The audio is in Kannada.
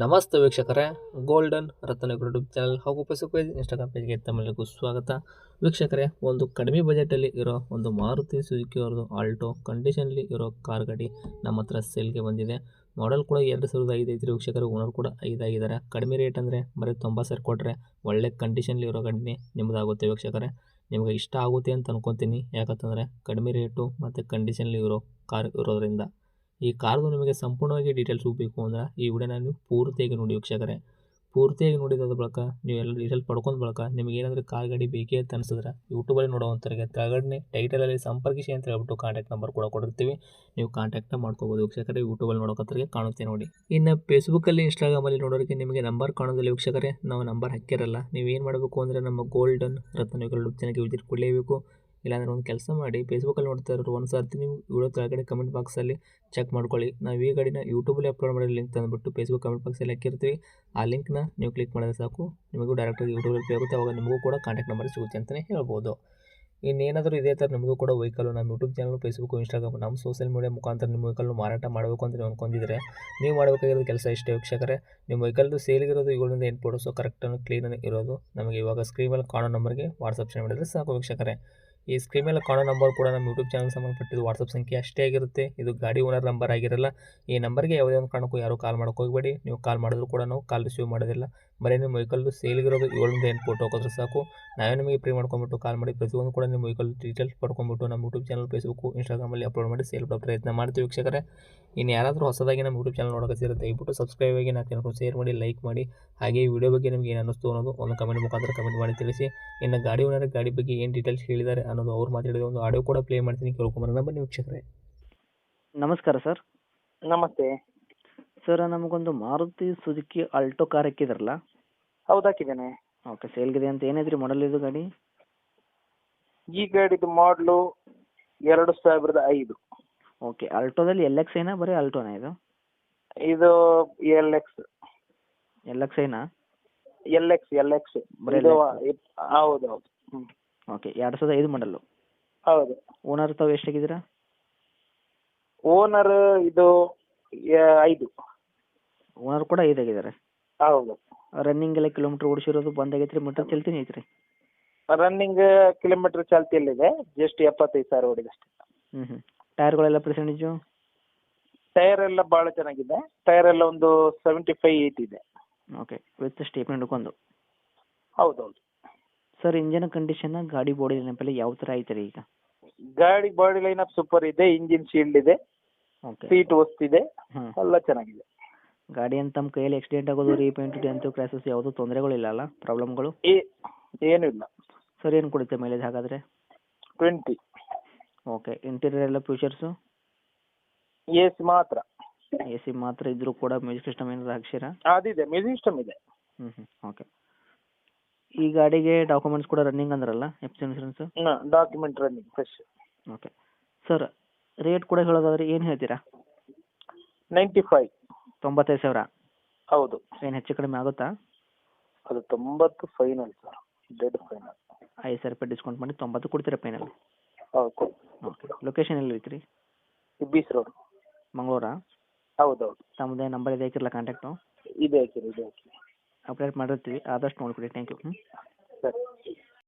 ನಮಸ್ತೆ ವೀಕ್ಷಕರೇ, ಗೋಲ್ಡನ್ ರತ್ನ ಯೂಟ್ಯೂಬ್ ಚಾನಲ್ ಹಾಗೂ ಫೇಸ್ಬುಕ್ ಪೇಜ್, ಇನ್ಸ್ಟಾಗ್ರಾಮ್ ಪೇಜ್ಗೆ ತಮ್ಮೆಲ್ಲರಿಗೂ ಸ್ವಾಗತ. ವೀಕ್ಷಕರೇ, ಒಂದು ಕಡಿಮೆ ಬಜೆಟಲ್ಲಿ ಇರೋ ಒಂದು ಮಾರುತಿ ಸುಜುಕಿ ಅವ್ರದ್ದು ಆಲ್ಟೋ ಕಂಡೀಷನ್ಲಿ ಇರೋ ಕಾರ್ ಗಾಡಿ ನಮ್ಮ ಹತ್ರ ಸೇಲ್ಗೆ ಬಂದಿದೆ. ಮಾಡೆಲ್ ಕೂಡ 2005 ಐತ್ರಿ ವೀಕ್ಷಕರು. ಓನರ್ ಕೂಡ 5 ಆಗಿದ್ದಾರೆ. ಕಡಿಮೆ ರೇಟ್ ಅಂದರೆ ಬರೀ 90,000 ಕೊಟ್ಟರೆ ಒಳ್ಳೆ ಕಂಡೀಷನ್ಲಿ ಇರೋ ಗಾಡಿನೇ ನಿಮ್ಮದಾಗುತ್ತೆ ವೀಕ್ಷಕರೇ. ನಿಮಗೆ ಇಷ್ಟ ಆಗುತ್ತೆ ಅಂತ ಅನ್ಕೊತೀನಿ. ಯಾಕಂತಂದರೆ ಕಡಿಮೆ ರೇಟು ಮತ್ತು ಕಂಡೀಷನ್ಲಿ ಇರೋ ಕಾರ್ ಇರೋದ್ರಿಂದ. ಈ ಕಾರ್ದು ನಿಮಗೆ ಸಂಪೂರ್ಣವಾಗಿ ಡೀಟೇಲ್ಸ್ ಬೇಕು ಅಂದ್ರೆ ಈ ವಿಡಿಯೋನ ನೀವು ಪೂರ್ತಿಯಾಗಿ ನೋಡಿ ವೀಕ್ಷಕರೇ. ಪೂರ್ತಿಯಾಗಿ ನೋಡಿದ ಬಳಿಕ ನೀವೆಲ್ಲ ಡೀಟೇಲ್ಸ್ ಪಡ್ಕೊಂಡ ಬಳಿಕ ನಿಮಗೆ ಏನಾದರೂ ಕಾರ್ ಗಾಡಿ ಬೇಕೇ ಅಂತ ಅನಿಸಿದ್ರೆ ಯೂಟ್ಯೂಬಲ್ಲಿ ನೋಡುವಂಥವ್ರಿಗೆ ಕೆಳಗಡೆ ಟೈಟಲಲ್ಲಿ ಸಂಪರ್ಕಿಸಿ ಅಂತ ಹೇಳ್ಬಿಟ್ಟು ಕಾಂಟ್ಯಾಕ್ಟ್ ನಂಬರ್ ಕೂಡ ಕೊಡಿರ್ತೀವಿ. ನೀವು ಕಾಂಟ್ಯಾಕ್ಟ್ ಮಾಡ್ಕೋಬೋದು ವೀಕ್ಷಕರೇ. ಯೂಟ್ಯೂಬಲ್ಲಿ ನೋಡೋಕತ್ತರಿಗೆ ಕಾಣುತ್ತೆ ನೋಡಿ. ಇನ್ನು ಫೇಸ್ಬುಕ್ಕಲ್ಲಿ, ಇನ್ಸ್ಟಾಗ್ರಾಮಲ್ಲಿ ನೋಡೋರಿಗೆ ನಿಮಗೆ ನಂಬರ್ ಕಾಣೋದಿಲ್ಲ ವೀಕ್ಷಕರೇ. ನಾವು ನಂಬರ್ ಹಾಕಿರಲ್ಲ. ನೀವು ಏನು ಮಾಡಬೇಕು ಅಂದರೆ ನಮ್ಮ ಗೋಲ್ಡನ್ ರತ್ನ ಯೂಟ್ಯೂಬ್ ಚಾನಲ್ಗೆ ವಿಸಿಟ್ ಕೊಡಲೇಬೇಕು. ಇಲ್ಲಾಂದರೆ ಒಂದು ಕೆಲಸ ಮಾಡಿ, ಫೇಸ್ಬುಕ್ಕಲ್ಲಿ ನೋಡ್ತಾ ಇರೋರು ಒಂದು ಸರ್ತಿ ನೀವು ವಿಡಿಯೋ ಕೆಳಗಡೆ ಕಮೆಂಟ್ ಬಾಕ್ಸಲ್ಲಿ ಚೆಕ್ ಮಾಡ್ಕೊಳ್ಳಿ. ನಾವು ಈ ಗಾಡಿನ ಯೂಟ್ಯೂಬಲ್ಲಿ ಅಪ್ಲೋಡ್ ಮಾಡಿರೋ ಲಿಂಕ್ ತಂದುಬಿಟ್ಟು ಫೇಸ್ಬುಕ್ ಕಮೆಂಟ್ ಬಾಕ್ಸಲ್ಲಿ ಹಾಕಿರ್ತೀವಿ. ಆ ಲಿಂಕ್ನ ನೀವು ಕ್ಲಿಕ್ ಮಾಡಿದ್ರೆ ಸಾಕು, ನಿಮಗೂ ಡೈರೆಕ್ಟಾಗಿ ಯೂಟ್ಯೂಬಲ್ಲಿ ಪ್ಲೇ ಆಗುತ್ತೆ. ಅವಾಗ ನಿಮಗೂ ಕೂಡ ಕಾಂಟ್ಯಾಕ್ಟ್ ನಂಬರ್ ಸಿಗುತ್ತೆ ಅಂತಲೇ ಹೇಳ್ಬೋದು. ಇನ್ನೇನಾದರೂ ಇದೇ ಥರ ನಿಮಗೂ ಕೂಡ ವೆಹಿಕಲ್ಲು ನಮ್ಮ ಯೂಟ್ಯೂಬ್ ಚಾನಲ್, ಫೇಸ್ಬುಕ್, ಇನ್ಸ್ಟಾಗ್ರಾಮ್, ನಮ್ಮ ಸೋಷಿಯಲ್ ಮೀಡಿಯಾ ಮುಖಾಂತರ ನಿಮ್ಮ ವೆಹಿಕಲ್ಲು ಮಾರಾಟ ಮಾಡಬೇಕು ಅಂತ ನೀವು ಅಂದ್ಕೊಂಡಿದ್ರೆ ನೀವು ಮಾಡಬೇಕಾಗಿರೋದು ಕೆಲಸ ಇಷ್ಟೇ ವೀಕ್ಷಕರೇ. ನಿಮ್ಮ ವೆಹಿಕಲ್ದು ಸೇಲಿಗಿರೋದು 7ರಿಂದ 8 ಫೋಟೋಸು ಕರೆಕ್ಟಾಗಿ ಕ್ಲೀನಾಗಿ ಇರೋದು ನಮಗೆ ಇವಾಗ ಸ್ಕ್ರೀನ್ ಮೇಲೆ ಕಾಣೋ ನಂಬರ್ಗೆ ವಾಟ್ಸಪ್ ಸೆಂಡ್ ಮಾಡಿದರೆ ಸಾಕು ವೀಕ್ಷಕರೇ. ಈ ಸ್ಕ್ರೀನ್ ಮೇಲೆ ಕಾಣೋ ನಂಬರ್ ಕೂಡ ನಮ್ಮ ಯೂಟ್ಯೂಬ್ ಚಾನಲ್ ಸಂಬಂಧಪಟ್ಟಿದ್ದು ವಾಟ್ಸಪ್ ಸಂಖ್ಯೆ ಅಷ್ಟೇ ಆಗಿರುತ್ತೆ. ಇದು ಗಾಡಿ ಓನರ್ ನಂಬರ್ ಆಗಿರಲ್ಲ. ಈ ನಂಬರ್ಗೆ ಯಾವುದೇ ಒಂದು ಕಾರಣಕ್ಕೂ ಯಾರು ಕಾಲ್ ಮಾಡೋಕೆ ಹೋಗಬೇಡಿ. ನೀವು ಕಾಲ್ ಮಾಡಿದ್ರು ಕೂಡ ನಾವು ಕಾಲ್ ರಿಸೀವ್ ಮಾಡೋದಿಲ್ಲ. ಬರೀ ನಿಮ್ಮ ವೆಹಿಕಲ್ದು ಸೇಲ್ಗಿರೋದು 7ರಿಂದ 8 ಫೋಟೋ ಹಾಕಿದ್ರೆ ಸಾಕು, ನಾವೇ ನಿಮಗೆ ಪ್ರೀ ಮಾಡ್ಕೊಂಬಿಟ್ಟು ಕಾಲ್ ಮಾಡಿ ಪ್ರತಿಯೊಂದು ಕೂಡ ನಿಮ್ಮ ವೆಹಿಕಲ್ ಡೀಟೇಲ್ಸ್ ಪಡ್ಕೊಂಬಿಟ್ಟು ನಮ್ಮ ಯೂಟ್ಯೂಬ್ ಚಾನಲ್, ಫೇಸ್ಬುಕ್, ಇನ್ಸ್ಟಾಗ್ರಾಮಲ್ಲಿ ಅಪ್ಲೋಡ್ ಮಾಡಿ ಸೇಲ್ ಮಾಡೋ ಪ್ರಯತ್ನ ಮಾಡ್ತೀವಿ ವೀಕ್ಷಕರೇ. ಇನ್ನು ಯಾರಾದರೂ ಹೊಸದಾಗಿ ನಮ್ಮ ಯೂಟ್ಯೂಬ್ ಚಾನಲ್ ನೋಡೋಕೆ ದಯವಿಟ್ಟು ಸಬ್ಸ್ಕ್ರೈಬ್ ಆಗಿ, ನಾಲ್ಕು ಶೇರ್ ಮಾಡಿ, ಲೈಕ್ ಮಾಡಿ. ಹಾಗೆ ಈ ವಿಡಿಯೋ ಬಗ್ಗೆ ನಿಮಗೆ ಏನು ಅನ್ನಿಸ್ತು ಅನ್ನೋದು ಒಂದು ಕಮೆಂಟ್ ಮುಖಾಂತರ ಕಮೆಂಟ್ ಮಾಡಿ ತಿಳಿಸಿ. ಇನ್ನು ಗಾಡಿ ಓನರ್ ಗಾಡಿ ಬಗ್ಗೆ ಏನು ಡೀಟೇಲ್ಸ್ ಹೇಳಿದ್ದಾರೆ ಅನ್ನೋದು ಅವ್ರು ಮಾತಾಡಿದ ಒಂದು ಆಡಿಯೋ ಕೂಡ ಪ್ಲೇ ಮಾಡ್ತೀನಿ, ಕೇಳ್ಕೊಂಬರೋಣ ಬನ್ನಿ ವೀಕ್ಷಕರೇ. ನಮಸ್ಕಾರ ಸರ್. ನಮಸ್ತೆ. ಸರ್, ನಮಗೊಂದು ಮಾರುತಿ ಸುಜುಕಿ ಆಲ್ಟೋ ಕಾರ್ ಹಾಕಿದ್ರಲ್ಲ? ಹೌದು, ಹಾಕಿದ್ದೇನೆ. ಓಕೆ, ಸೇಲ್ಗಿದೆ ಅಂತ. ಏನೈತ್ರಿ ಮಾಡಲ್ ಇದು ಗಾಡಿ? ಈ ಗಾಡಿದು ಮಾಡಲು 2005. ಓಕೆ, ಆಲ್ಟೋದಲ್ಲಿ ಎಲ್ ಎಕ್ಸ್ ಐನಾ ಬರೀ ಆಲ್ಟೋನಾ ಇದು? ಇದು ಎಲ್ ಎಕ್ಸ್. ಎಲ್ ಎಕ್ಸ್ ಐನಾ? ಎಲ್ ಎಕ್ಸ್ ಬರೀ ಇದು ಹೌದು ಹೌದು. ಓಕೆ, 2005 ಮಾಡಲ್ಲು. ಹೌದು. ಓನರ್ ತಾವು ಎಷ್ಟಾಗಿದ್ದೀರಾ? ಓನರ್ ಇದು 5. ಓನರ್ ಕೂಡ 5 ಆಗಿದ್ದಾರೆ. ಹೌದು. ರನ್ನಿಂಗ್ ಎಲ್ಲ ಕಿಲೋಮೀಟ್ರ್ ಓಡಿಸಿರೋದು ಬಂದಾಗೈತ್ರಿ? ಮೀಟರ್ ಚಲ್ತಿನಿ ಐತ್ರಿ? ರನ್ನಿಂಗ್ ಕಿಲೋಮೀಟರ್ ಚಾಲ್ತಿಯಲ್ಲಿದೆ. ಜಸ್ಟ್ 75,000 ಓಡಿದೆ ಅಷ್ಟೇ. ಟೈರ್ಗಳೆಲ್ಲ ಪರ್ಸೆಂಟೇಜು? ಟೈರ್ ಎಲ್ಲ ಭಾಳ ಚೆನ್ನಾಗಿದೆ. ಟೈರ್ ಎಲ್ಲ ಒಂದು 75-80 ಇದೆ. ಓಕೆ, ವಿತ್ ಸ್ಟೇಪ್ನಿ ಹಿಡ್ಕೊಂಡು? ಹೌದೌದು. ಸರ್, ಇಂಜನ್ ಕಂಡೀಷನ್, ಗಾಡಿ ಬಾಡಿ ನೆನಪಲ್ಲಿ ಯಾವ ಥರ ಐತ್ರಿ ಈಗ? ಗಾಡಿ ಬಾಡಿ ಲೈನಪ್ ಸೂಪರ್ ಇದೆ. ಇಂಜಿನ್ ಶೀಲ್ಡ್ ಇದೆ. ಓಕೆ, ಸೀಟ್ ಹೊಸ್ತಿದೆ. ಎಲ್ಲ ಚೆನ್ನಾಗಿದೆ. ಗಾಡಿ ಅಂತ ನಮ್ಮ ಕೈಯಲ್ಲಿ ಆಕ್ಸಿಡೆಂಟ್ ಆಗೋದು, ರೀಪೇಂಟ್, ಡೆಂತು, ಕ್ರ್ಯಾಸಸ್ ಯಾವುದೂ ತೊಂದರೆಗಳಿಲ್ಲ ಅಲ್ಲ? ಪ್ರಾಬ್ಲಮ್ಗಳು ಏನೂ ಇಲ್ಲ. ಸರ್, ಏನು ಕೊಡುತ್ತೆ ಮೈಲೇಜ್ ಹಾಗಾದರೆ? 20. ಓಕೆ, ಇಂಟೀರಿಯರ್ ಎಲ್ಲ ಫ್ಯೂಚರ್ಸು? ಎ ಸಿ ಮಾತ್ರ. ಎ ಸಿ ಮಾತ್ರ ಇದ್ರೂ ಕೂಡ ಮ್ಯೂಸಿಕ್ ಸಿಸ್ಟಮ್ ಏನಾದ್ರು ಹಾಕ್ಸಿರಾ? ಅದಿದೆ, ಮ್ಯೂಸಿಕ್ ಸಿಸ್ಟಮ್ ಇದೆ. ಓಕೆ. ಈ ಗಾಡಿಗೆ ಡಾಕ್ಯುಮೆಂಟ್ಸ್ ಕೂಡ ರನ್ನಿಂಗ್ ಅಂದ್ರಲ್ಲ, F C insurance? Document running fresh. Okay. Sir, rate ಕೂಡ ಹೇಳೋದಾದ್ರೆ ಏನು ಹೇಳ್ತೀರಾ? 95. 95,000? ಹೌದು. ಏನು ಹೆಚ್ಚು ಕಡಿಮೆ ಆಗುತ್ತಾ? ಅದು 90 ಫೈನಲ್ ಸರ್. Dead final. 5,000 ರೂಪಾಯಿ ಡಿಸ್ಕೌಂಟ್ ಮಾಡಿ 90 ಕೊಡ್ತೀರಾ ಫೈನಲ್? ಹೌದು. ಓಕೆ. ಲೊಕೇಶನ್ ಎಲ್ಲಿ ಐತ್ರಿ? ಬೀಚ್ ರೋಡ್, ಮಂಗಳೂರಾ? ಹೌದೌದು. ತಮ್ಮದೇ ನಂಬರ್ ಇದೆ ಹಾಕಿರಲ್ಲ ಕಾಂಟ್ಯಾಕ್ಟು? ಇದೆ ಹಾಕಿರಿ. ಅಪ್ಡೇಟ್ ಮಾಡಿರ್ತೀವಿ, ಆದಷ್ಟು ನೋಡಿಕೊಡಿ. Thank you. ಸರಿ.